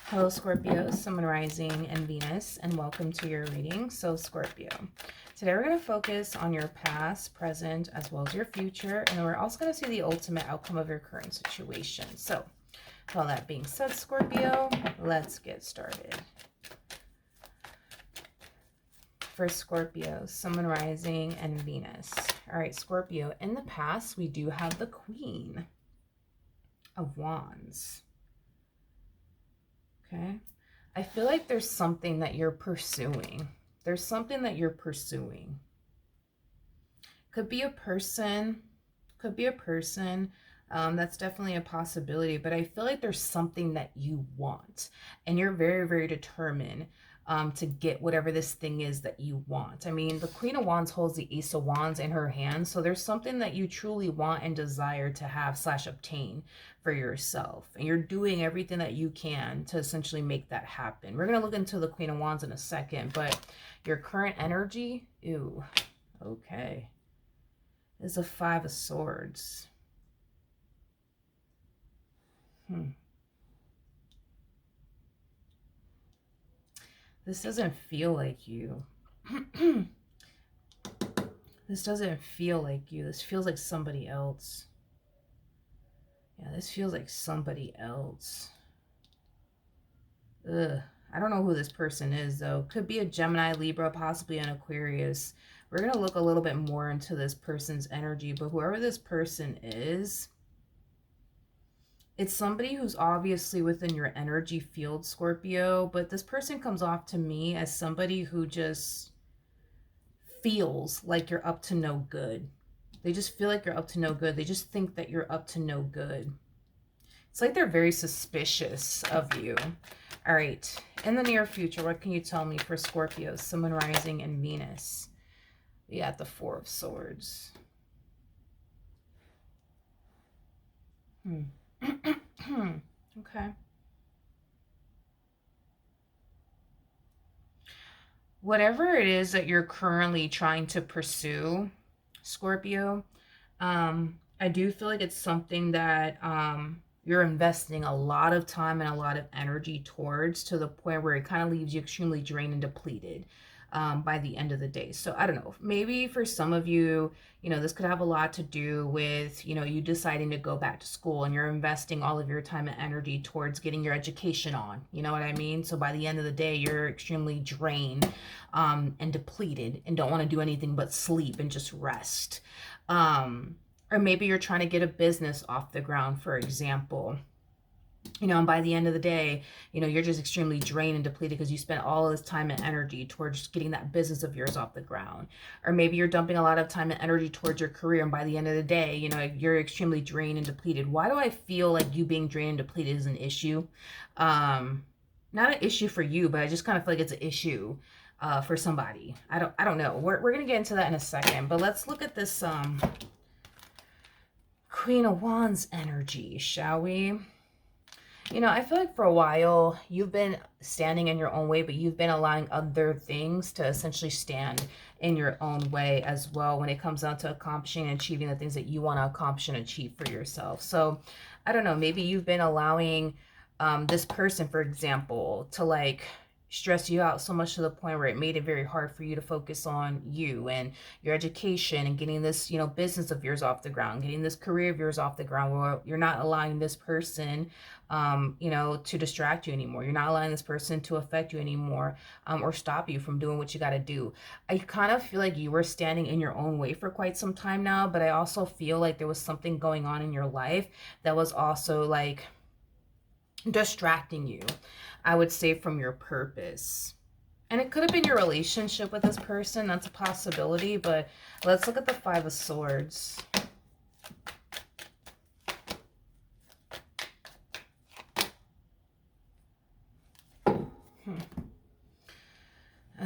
Hello, Scorpio, Sun, Rising, and Venus, and welcome to your reading. So, Scorpio, today we're going to focus on your past, present, as well as your future, and we're also going to see the ultimate outcome of your current situation. So, with all that being said, Scorpio, let's get started. For Scorpio, Sun, Rising, and Venus. All right, Scorpio, in the past, we do have the Queen of Wands. Okay. I feel like there's something that you're pursuing. There's something that you're pursuing. Could be a person. Could be a person. That's definitely a possibility. But I feel like there's something that you want. And you're very, very determined to get whatever this thing is that you want. I mean, the Queen of Wands holds the Ace of Wands in her hand. So there's something that you truly want and desire to have / obtain for yourself. And you're doing everything that you can to essentially make that happen. We're going to look into the Queen of Wands in a second. But your current energy, ew, okay, is the Five of Swords. This doesn't feel like you. This doesn't feel like you. This feels like somebody else. Yeah, this feels like somebody else. Ugh. I don't know who this person is, though. Could be a Gemini, Libra, possibly an Aquarius. We're going to look a little bit more into this person's energy, but whoever this person is, it's somebody who's obviously within your energy field, Scorpio, but this person comes off to me as somebody who just feels like you're up to no good. They just feel like you're up to no good. They just think that you're up to no good. It's like they're very suspicious of you. All right, in the near future, what can you tell me for Scorpio, Sun, Rising, and Venus? We got the Four of Swords. Okay. Whatever it is that you're currently trying to pursue, Scorpio, I do feel like it's something that you're investing a lot of time and a lot of energy towards, to the point where it kind of leaves you extremely drained and depleted by the end of the day. So I don't know, maybe for some of you, this could have a lot to do with, you deciding to go back to school, and you're investing all of your time and energy towards getting your education on, you know what I mean? So by the end of the day, you're extremely drained and depleted and don't want to do anything but sleep and just rest. Or maybe you're trying to get a business off the ground, for example. And by the end of the day, you're just extremely drained and depleted because you spent all this time and energy towards getting that business of yours off the ground. Or maybe you're dumping a lot of time and energy towards your career, and by the end of the day, you're extremely drained and depleted. Why do I feel like you being drained and depleted is an issue? Not an issue for you, but I just kind of feel like it's an issue for somebody. I don't know. We're going to get into that in a second, but let's look at this Queen of Wands energy, shall we? I feel like for a while you've been standing in your own way, but you've been allowing other things to essentially stand in your own way as well when it comes down to accomplishing and achieving the things that you want to accomplish and achieve for yourself. So I don't know, maybe you've been allowing this person, for example, to stress you out so much to the point where it made it very hard for you to focus on you and your education and getting this, business of yours off the ground, getting this career of yours off the ground, where you're not allowing this person, to distract you anymore. You're not allowing this person to affect you anymore, or stop you from doing what you got to do. I kind of feel like you were standing in your own way for quite some time now, but I also feel like there was something going on in your life that was also distracting you, I would say, from your purpose. And it could have been your relationship with this person. That's a possibility, but let's look at the Five of Swords.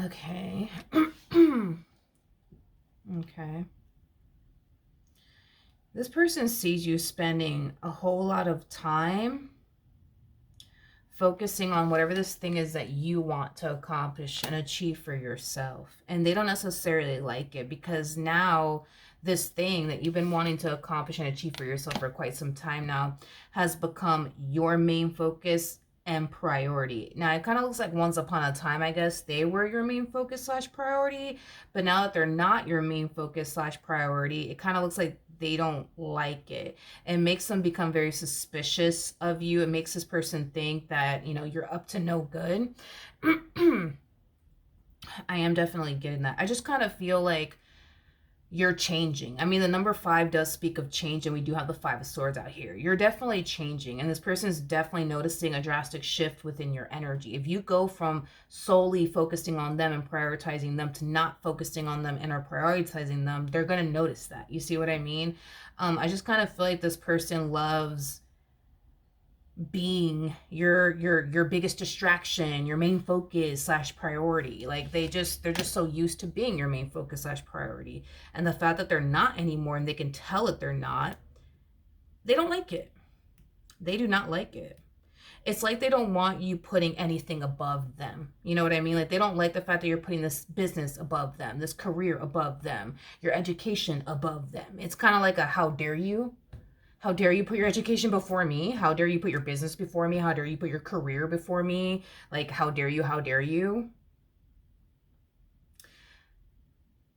Okay. Okay. This person sees you spending a whole lot of time focusing on whatever this thing is that you want to accomplish and achieve for yourself. And they don't necessarily like it, because now this thing that you've been wanting to accomplish and achieve for yourself for quite some time now has become your main focus, and priority. Now it kind of looks like once upon a time, I guess they were your main focus slash priority, but now that they're not your main focus slash priority, it kind of looks like they don't like it. It makes them become very suspicious of you. It makes this person think that, you know, you're up to no good. I am definitely getting that. I just kind of feel like you're changing. I mean, the number 5 does speak of change, and we do have the 5 of Swords out here. You're definitely changing, and this person is definitely noticing a drastic shift within your energy. If you go from solely focusing on them and prioritizing them to not focusing on them and are prioritizing them, they're going to notice that. You see what I mean? I just kind of feel like this person loves being your biggest distraction, your main focus slash priority. Like they're just so used to being your main focus slash priority, and the fact that they're not anymore, and they can tell that they're not, they don't like it. They do not like it. It's like they don't want you putting anything above them. You know what I mean? Like they don't like the fact that you're putting this business above them, this career above them, your education above them. It's kind of like a how dare you. How dare you put your education before me? How dare you put your business before me? How dare you put your career before me? Like, how dare you? How dare you?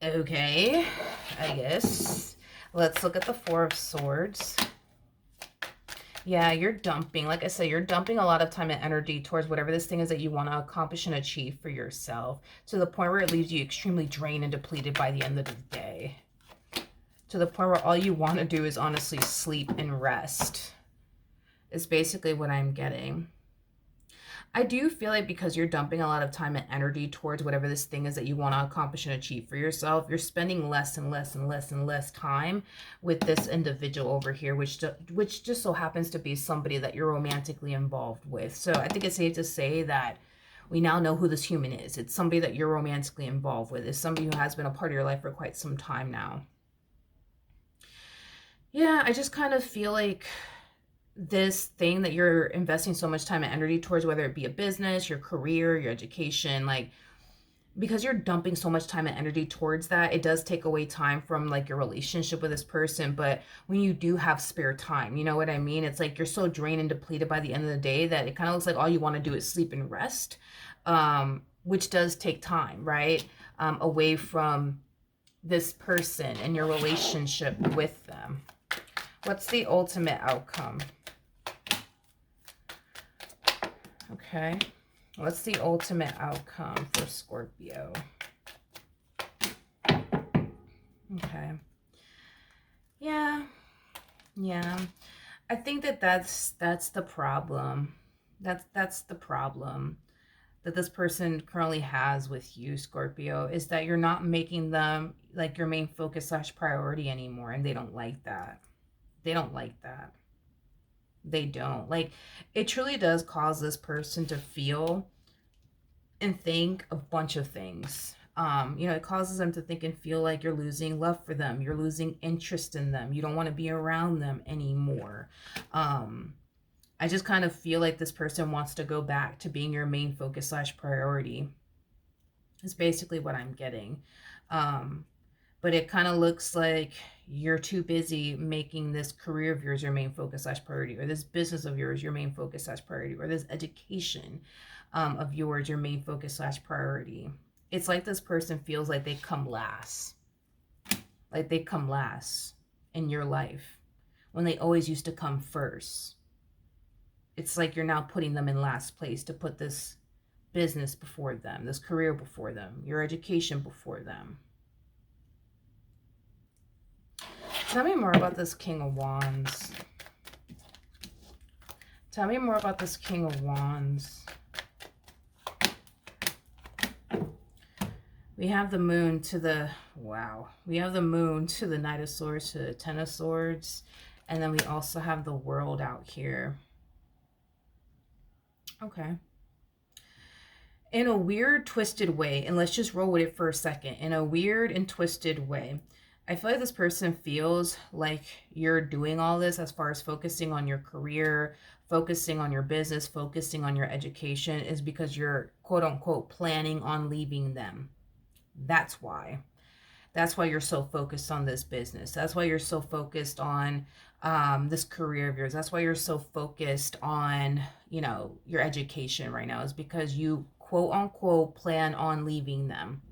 Okay, I guess. Let's look at the 4 of Swords. Yeah, you're dumping. Like I said, you're dumping a lot of time and energy towards whatever this thing is that you want to accomplish and achieve for yourself, to the point where it leaves you extremely drained and depleted by the end of the day. To the point where all you want to do is honestly sleep and rest. Is basically what I'm getting. I do feel like because you're dumping a lot of time and energy towards whatever this thing is that you want to accomplish and achieve for yourself, you're spending less and less and less and less time with this individual over here, which just so happens to be somebody that you're romantically involved with. So I think it's safe to say that we now know who this human is. It's somebody that you're romantically involved with. It's somebody who has been a part of your life for quite some time now. Yeah, I just kind of feel like this thing that you're investing so much time and energy towards, whether it be a business, your career, your education, like because you're dumping so much time and energy towards that, it does take away time from like your relationship with this person. But when you do have spare time, you know what I mean? It's like you're so drained and depleted by the end of the day that it kind of looks like all you want to do is sleep and rest, which does take time, right? Away from this person and your relationship with them. What's the ultimate outcome? Okay. What's the ultimate outcome for Scorpio? Okay. Yeah. Yeah. I think that's the problem. That's the problem that this person currently has with you, Scorpio, is that you're not making them like your main focus slash priority anymore, and they don't like that. They don't like that. They don't. Like, it truly does cause this person to feel and think a bunch of things. You know, it causes them to think and feel like you're losing love for them. You're losing interest in them. You don't want to be around them anymore. I just kind of feel like this person wants to go back to being your main focus slash priority. It's basically what I'm getting. But it kind of looks like you're too busy making this career of yours your main focus slash priority, or this business of yours your main focus slash priority, or this education of yours your main focus slash priority. It's like this person feels like they come last. Like they come last in your life when they always used to come first. It's like you're now putting them in last place to put this business before them, this career before them, your education before them. Tell me more about this King of Wands. Tell me more about this King of Wands. We have the Moon to the, wow. We have the Moon to the Knight of Swords to the Ten of Swords. And then we also have the World out here. Okay. In a weird, twisted way, and let's just roll with it for a second. In a weird and twisted way, I feel like this person feels like you're doing all this as far as focusing on your career, focusing on your business, focusing on your education is because you're quote unquote planning on leaving them. That's why. That's why you're so focused on this business. That's why you're so focused on this career of yours. That's why you're so focused on, you know, your education right now is because you quote unquote plan on leaving them.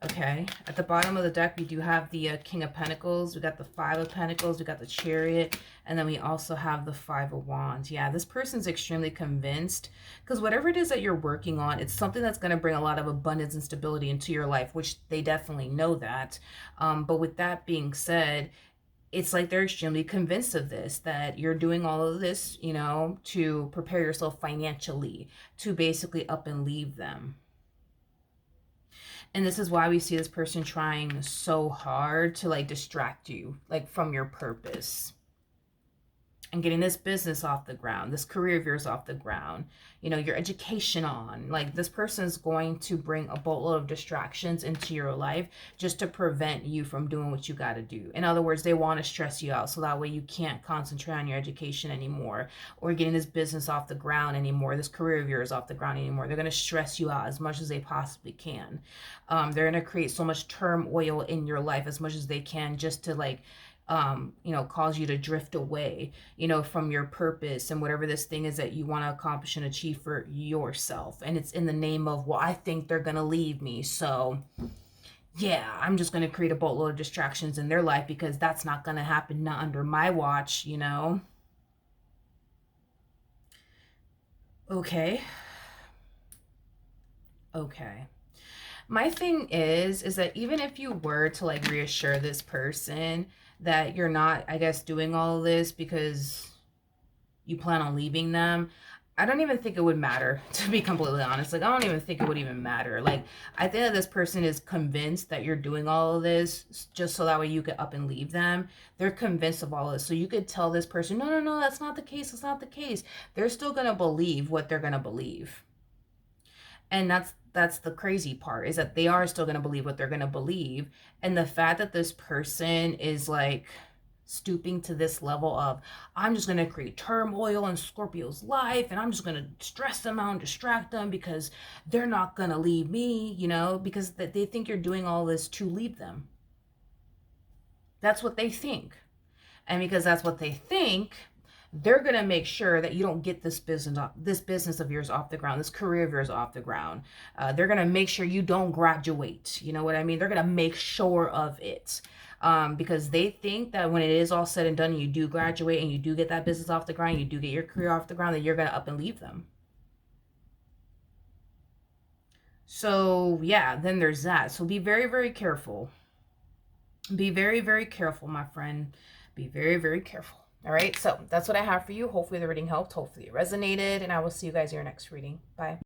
Okay, at the bottom of the deck, we do have the King of Pentacles. We got the Five of Pentacles. We got the Chariot. And then we also have the Five of Wands. Yeah, this person's extremely convinced because whatever it is that you're working on, it's something that's going to bring a lot of abundance and stability into your life, which they definitely know that. But with that being said, it's like they're extremely convinced of this, that you're doing all of this, you know, to prepare yourself financially to basically up and leave them. And this is why we see this person trying so hard to like distract you, like from your purpose. And getting this business off the ground, this career of yours off the ground, you know, your education on. Like this person is going to bring a boatload of distractions into your life just to prevent you from doing what you got to do. In other words, they want to stress you out so that way you can't concentrate on your education anymore, or getting this business off the ground anymore, this career of yours off the ground anymore. They're going to stress you out as much as they possibly can. They're going to create so much turmoil in your life as much as they can just to like, you know, cause you to drift away, you know, from your purpose and whatever this thing is that you want to accomplish and achieve for yourself. And it's in the name of, well, I think they're going to leave me. So yeah, I'm just going to create a boatload of distractions in their life because that's not going to happen, not under my watch, you know? Okay. Okay. My thing is that even if you were to like reassure this person that you're not, I guess, doing all of this because you plan on leaving them, I don't even think it would matter, to be completely honest. Like, I don't even think it would even matter. Like, I think that this person is convinced that you're doing all of this just so that way you get up and leave them. They're convinced of all of this. So you could tell this person, no, no, no, that's not the case. That's not the case. They're still going to believe what they're going to believe. And that's the crazy part, is that they are still going to believe what they're going to believe. And the fact that this person is like stooping to this level of, I'm just going to create turmoil in Scorpio's life and I'm just going to stress them out and distract them because they're not going to leave me, you know, because they think you're doing all this to leave them. That's what they think. And because that's what they think, they're going to make sure that you don't get this business of yours off the ground, this career of yours off the ground. They're going to make sure you don't graduate. You know what I mean? They're going to make sure of it. Because they think that when it is all said and done, and you do graduate and you do get that business off the ground, you do get your career off the ground, that you're going to up and leave them. So yeah, then there's that. So be very, very careful. Be very, very careful, my friend. Be very, very careful. All right, so that's what I have for you. Hopefully the reading helped. Hopefully it resonated, and I will see you guys in your next reading. Bye.